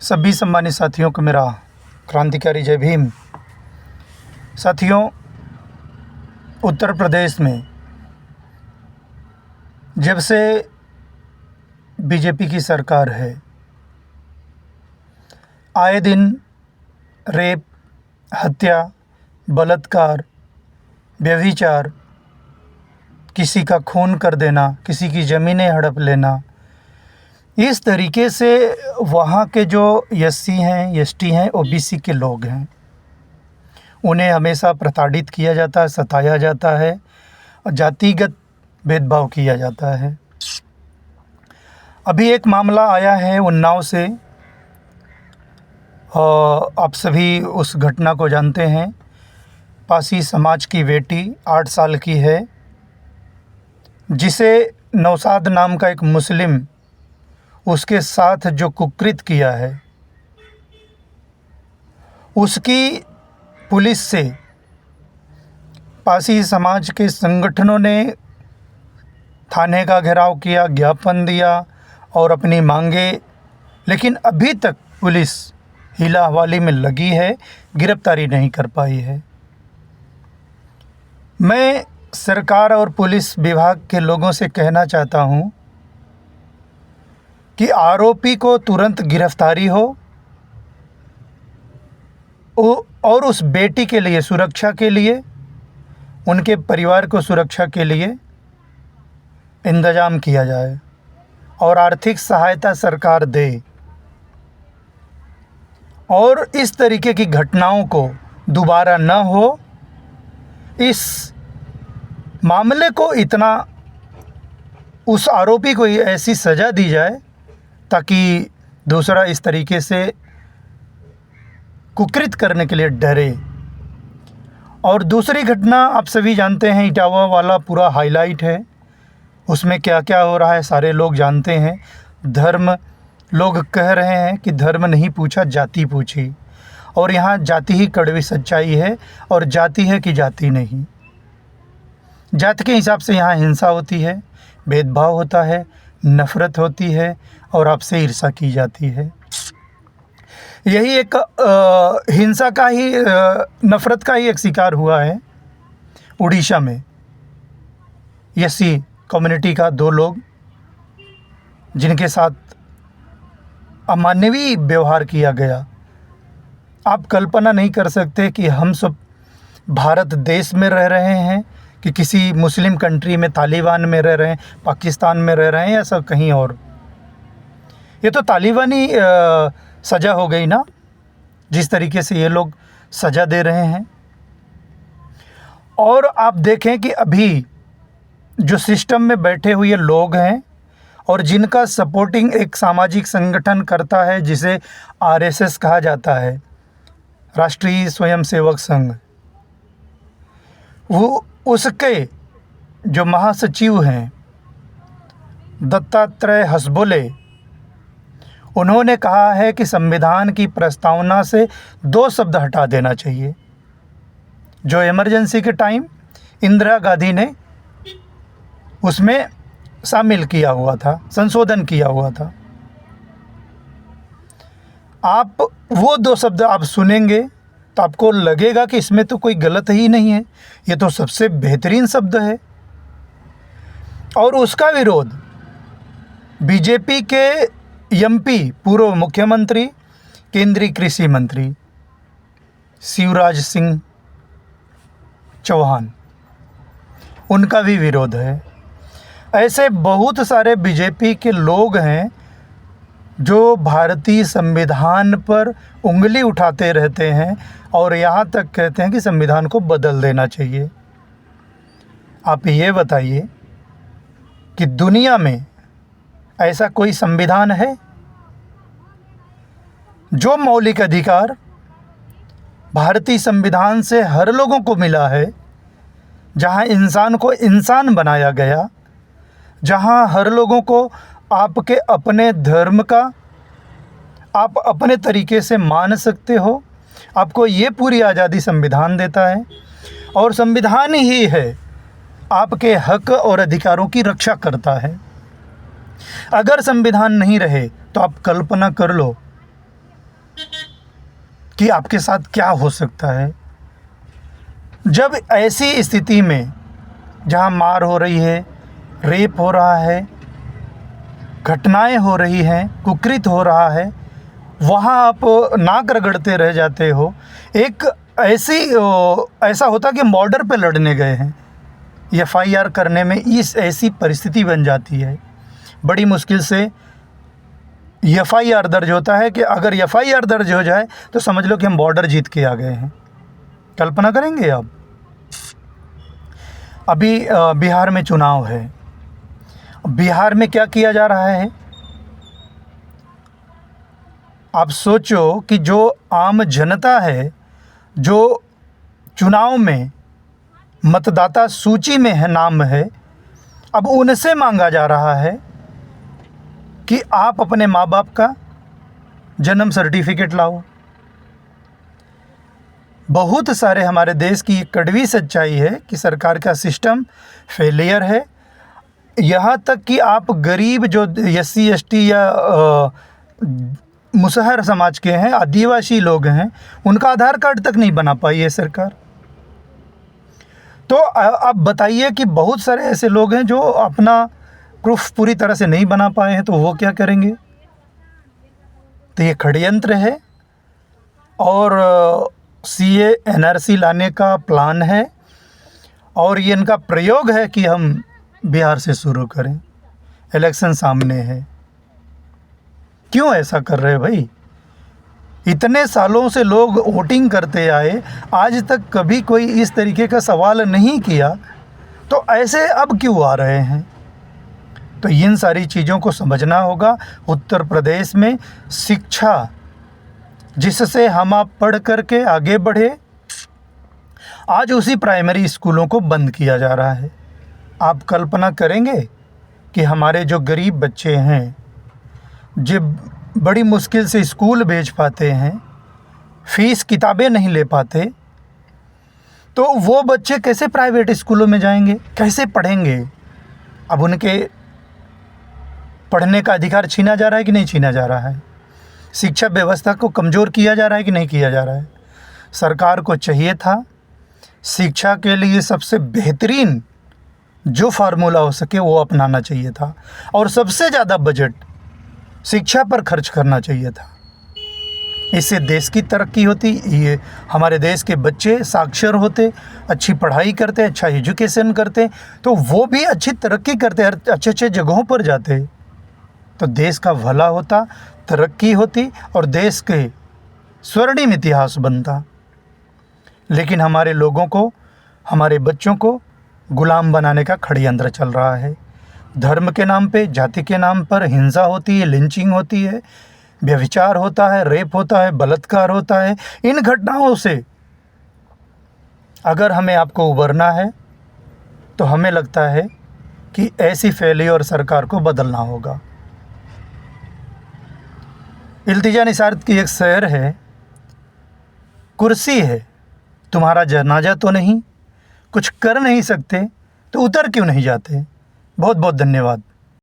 सभी सम्मानित साथियों को मेरा क्रांतिकारी जय भीम। साथियों, उत्तर प्रदेश में जब से बीजेपी की सरकार है, आए दिन रेप, हत्या, बलात्कार, व्यभिचार, किसी का खून कर देना, किसी की ज़मीनें हड़प लेना, इस तरीके से वहाँ के जो एससी हैं, एसटी हैं, ओबीसी के लोग हैं, उन्हें हमेशा प्रताड़ित किया जाता है, सताया जाता है और जातिगत भेदभाव किया जाता है। अभी एक मामला आया है उन्नाव से, आप सभी उस घटना को जानते हैं। पासी समाज की बेटी 8 साल की है, जिसे नौशाद नाम का एक मुस्लिम उसके साथ जो कुकृत किया है, उसकी पुलिस से पासी समाज के संगठनों ने थाने का घेराव किया, ज्ञापन दिया और अपनी मांगे, लेकिन अभी तक पुलिस हीला हवाली में लगी है, गिरफ्तारी नहीं कर पाई है। मैं सरकार और पुलिस विभाग के लोगों से कहना चाहता हूं कि आरोपी को तुरंत गिरफ्तारी हो और उस बेटी के लिए सुरक्षा के लिए, उनके परिवार को सुरक्षा के लिए इंतजाम किया जाए और आर्थिक सहायता सरकार दे और इस तरीके की घटनाओं को दोबारा न हो। इस मामले को इतना, उस आरोपी को ऐसी सज़ा दी जाए ताकि दूसरा इस तरीके से कुकृत करने के लिए डरे। और दूसरी घटना आप सभी जानते हैं, इटावा वाला पूरा हाईलाइट है, उसमें क्या क्या हो रहा है सारे लोग जानते हैं। धर्म, लोग कह रहे हैं कि धर्म नहीं पूछा, जाति पूछी, और यहाँ जाति ही कड़वी सच्चाई है और जाति है कि जाति नहीं। जाति के हिसाब से यहाँ हिंसा होती है, भेदभाव होता है, नफ़रत होती है और आपसे ईर्ष्या की जाती है। यही एक हिंसा का ही, नफ़रत का ही एक शिकार हुआ है उड़ीसा में। एससी कम्युनिटी का 2 लोग, जिनके साथ अमानवीय व्यवहार किया गया। आप कल्पना नहीं कर सकते कि हम सब भारत देश में रह रहे हैं कि किसी मुस्लिम कंट्री में, तालिबान में रह रहे हैं, पाकिस्तान में रह रहे हैं या सब कहीं और। ये तो तालिबानी सज़ा हो गई ना, जिस तरीके से ये लोग सज़ा दे रहे हैं। और आप देखें कि अभी जो सिस्टम में बैठे हुए लोग हैं और जिनका सपोर्टिंग एक सामाजिक संगठन करता है, जिसे आरएसएस कहा जाता है, राष्ट्रीय स्वयंसेवक संघ, वो उसके जो महासचिव हैं दत्तात्रेय हसबोले, उन्होंने कहा है कि संविधान की प्रस्तावना से 2 शब्द हटा देना चाहिए, जो इमरजेंसी के टाइम इंदिरा गांधी ने उसमें शामिल किया हुआ था, संशोधन किया हुआ था। आप वो 2 शब्द आप सुनेंगे तो आपको लगेगा कि इसमें तो कोई गलत ही नहीं है, ये तो सबसे बेहतरीन शब्द है। और उसका विरोध बीजेपी के एमपी, पूर्व मुख्यमंत्री, केंद्रीय कृषि मंत्री शिवराज सिंह चौहान, उनका भी विरोध है। ऐसे बहुत सारे बीजेपी के लोग हैं जो भारतीय संविधान पर उंगली उठाते रहते हैं और यहाँ तक कहते हैं कि संविधान को बदल देना चाहिए। आप ये बताइए कि दुनिया में ऐसा कोई संविधान है जो मौलिक अधिकार भारतीय संविधान से हर लोगों को मिला है, जहाँ इंसान को इंसान बनाया गया, जहाँ हर लोगों को आपके अपने धर्म का आप अपने तरीके से मान सकते हो, आपको ये पूरी आज़ादी संविधान देता है और संविधान ही है आपके हक और अधिकारों की रक्षा करता है। अगर संविधान नहीं रहे तो आप कल्पना कर लो कि आपके साथ क्या हो सकता है। जब ऐसी स्थिति में जहाँ मार हो रही है, रेप हो रहा है, घटनाएं हो रही हैं, कुकृत हो रहा है, वहाँ आप नाक रगड़ते रह जाते हो। एक ऐसा होता कि बॉर्डर पे लड़ने गए हैं, एफआईआर करने में इस ऐसी परिस्थिति बन जाती है। बड़ी मुश्किल से एफआईआर दर्ज होता है कि अगर एफआईआर दर्ज हो जाए तो समझ लो कि हम बॉर्डर जीत के आ गए हैं। कल्पना करेंगे आप। अभी बिहार में चुनाव है। बिहार में क्या किया जा रहा है, आप सोचो कि जो आम जनता है, जो चुनाव में मतदाता सूची में है, नाम है, अब उनसे मांगा जा रहा है कि आप अपने माँ बाप का जन्म सर्टिफिकेट लाओ। बहुत सारे हमारे देश की एक कड़वी सच्चाई है कि सरकार का सिस्टम फेलियर है। यहाँ तक कि आप गरीब जो SC ST या मुसहर समाज के हैं, आदिवासी लोग हैं, उनका आधार कार्ड तक नहीं बना पाई है सरकार। तो आप बताइए कि बहुत सारे ऐसे लोग हैं जो अपना प्रूफ पूरी तरह से नहीं बना पाए हैं, तो वो क्या करेंगे। तो ये षड्यंत्र है और CA NRC लाने का प्लान है और ये इनका प्रयोग है कि हम बिहार से शुरू करें। इलेक्शन सामने है, क्यों ऐसा कर रहे हैं भाई। इतने सालों से लोग वोटिंग करते आए, आज तक कभी कोई इस तरीके का सवाल नहीं किया, तो ऐसे अब क्यों आ रहे हैं। तो इन सारी चीज़ों को समझना होगा। उत्तर प्रदेश में शिक्षा जिससे हम आप पढ़ करके आगे बढ़े, आज उसी प्राइमरी स्कूलों को बंद किया जा रहा है। आप कल्पना करेंगे कि हमारे जो गरीब बच्चे हैं, जो बड़ी मुश्किल से स्कूल भेज पाते हैं, फीस किताबें नहीं ले पाते, तो वो बच्चे कैसे प्राइवेट स्कूलों में जाएंगे, कैसे पढ़ेंगे। अब उनके पढ़ने का अधिकार छीना जा रहा है कि नहीं छीना जा रहा है। शिक्षा व्यवस्था को कमज़ोर किया जा रहा है कि नहीं किया जा रहा है। सरकार को चाहिए था शिक्षा के लिए सबसे बेहतरीन जो फार्मूला हो सके वो अपनाना चाहिए था और सबसे ज़्यादा बजट शिक्षा पर खर्च करना चाहिए था। इससे देश की तरक्की होती, ये हमारे देश के बच्चे साक्षर होते, अच्छी पढ़ाई करते, अच्छा एजुकेशन करते, तो वो भी अच्छी तरक्की करते, अच्छे अच्छे जगहों पर जाते, तो देश का भला होता, तरक्की होती और देश के स्वर्णिम इतिहास बनता। लेकिन हमारे लोगों को, हमारे बच्चों को गुलाम बनाने का षड्यंत्र चल रहा है। धर्म के नाम पे, जाति के नाम पर हिंसा होती है, लिंचिंग होती है, व्यभिचार होता है, रेप होता है, बलात्कार होता है। इन घटनाओं से अगर हमें आपको उबरना है तो हमें लगता है कि ऐसी फेलियर सरकार को बदलना होगा। इल्तिजा निसार की एक शेर है, कुर्सी है तुम्हारा जनाजा तो नहीं, कुछ कर नहीं सकते तो उतर क्यों नहीं जाते। बहुत बहुत धन्यवाद।